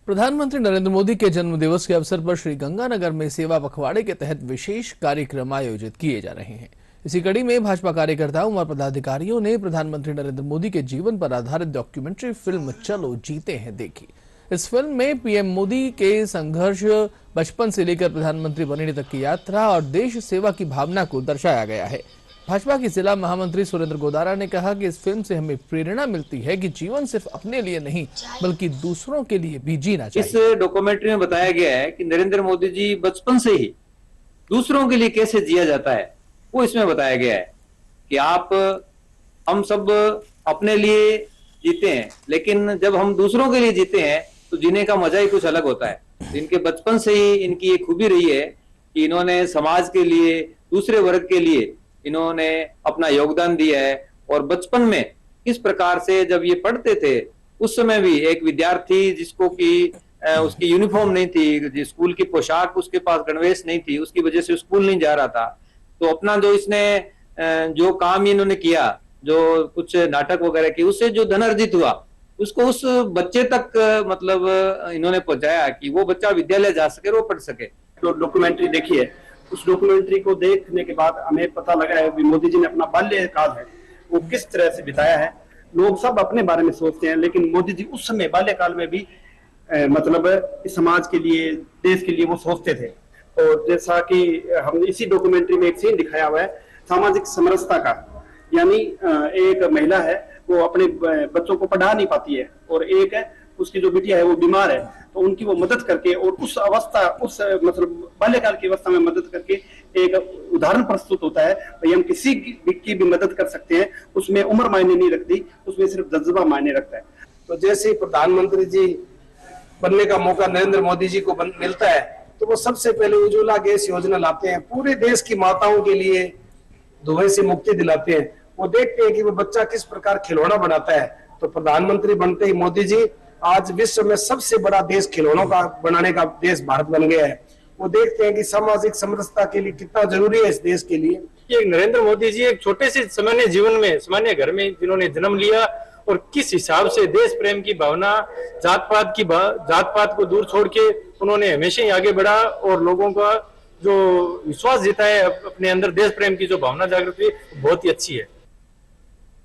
प्रधानमंत्री नरेंद्र मोदी के जन्म दिवस के अवसर पर श्रीगंगानगर में सेवा पखवाड़े के तहत विशेष कार्यक्रम आयोजित किए जा रहे हैं। इसी कड़ी में भाजपा कार्यकर्ताओं और पदाधिकारियों ने प्रधानमंत्री नरेंद्र मोदी के जीवन पर आधारित डॉक्यूमेंट्री फिल्म चलो जीते हैं देखी। इस फिल्म में पीएम मोदी के संघर्ष, बचपन से लेकर प्रधानमंत्री बनने तक की यात्रा और देश सेवा की भावना को दर्शाया गया है। भाजपा की जिला महामंत्री सुरेंद्र गोदारा ने कहा कि इस फिल्म से हमें प्रेरणा मिलती है कि जीवन सिर्फ अपने लिए नहीं बल्कि दूसरों के लिए भी जीना चाहिए। इस डॉक्यूमेंट्री में बताया गया है कि नरेंद्र मोदी जी बचपन से ही दूसरों के लिए कैसे जिया जाता है, वो इसमें बताया गया है कि हम सब अपने लिए जीते हैं, लेकिन जब हम दूसरों के लिए जीते हैं तो जीने का मजा ही कुछ अलग होता है। इनके बचपन से ही इनकी ये खूबी रही है कि इन्होंने समाज के लिए, दूसरे वर्ग के लिए इन्होंने अपना योगदान दिया है। और बचपन में किस प्रकार से जब ये पढ़ते थे, उस समय भी एक विद्यार्थी जिसको कि उसकी यूनिफॉर्म नहीं थी, स्कूल की पोशाक उसके पास गणवेश नहीं थी, उसकी वजह से स्कूल नहीं जा रहा था, तो अपना जो इसने जो काम इन्होंने किया, जो कुछ नाटक वगैरह की, उससे जो धन अर्जित हुआ उसको उस बच्चे तक मतलब इन्होंने पहुंचाया कि वो बच्चा विद्यालय जा सके और वो पढ़ सके। तो डॉक्यूमेंट्री देखी है, उस डॉक्यूमेंट्री को देखने के बाद हमें पता लगा है कि मोदी जी ने अपना बाल्यकाल है वो किस तरह से बिताया है। लोग सब अपने बारे में सोचते हैं, लेकिन मोदी जी उस समय बाल्यकाल में भी मतलब समाज के लिए, देश के लिए वो सोचते थे। और जैसा कि हमने इसी डॉक्यूमेंट्री में एक सीन दिखाया हुआ है सामाजिक समरसता का, यानी एक महिला है वो अपने बच्चों को पढ़ा नहीं पाती है और एक है उसकी जो बिटिया है वो बीमार है, तो उनकी वो मदद करके और उस अवस्था, उस मतलब बाल्यकाल की अवस्था में मदद करके एक उदाहरण प्रस्तुत होता है भाई हम किसी की भी मदद कर सकते हैं, उसमें उम्र मायने नहीं रखती, उसमें सिर्फ जज्बा मायने रखता है। तो जैसे प्रधानमंत्री जी बनने का मौका नरेंद्र मोदी जी को मिलता है तो वो सबसे पहले उज्ज्वला गैस योजना लाते हैं, पूरे देश की माताओं के लिए धुएं से मुक्ति दिलाते हैं। वो देखते हैं कि वो बच्चा किस प्रकार खिलौना बनाता है, तो प्रधानमंत्री बनते ही मोदी जी आज विश्व में सबसे बड़ा देश खिलौनों का बनाने का देश भारत बन गया है। वो देखते हैं कि सामाजिक समरसता के लिए कितना जरूरी है इस देश के लिए। ये नरेंद्र मोदी जी एक छोटे से सामान्य जीवन में, सामान्य घर में जिन्होंने जन्म लिया और किस हिसाब से देश प्रेम की भावना, जात पात को दूर छोड़ के उन्होंने हमेशा ही आगे बढ़ा और लोगों का जो विश्वास जीता है अपने अंदर, देश प्रेम की जो भावना जागृत हुई बहुत ही अच्छी है।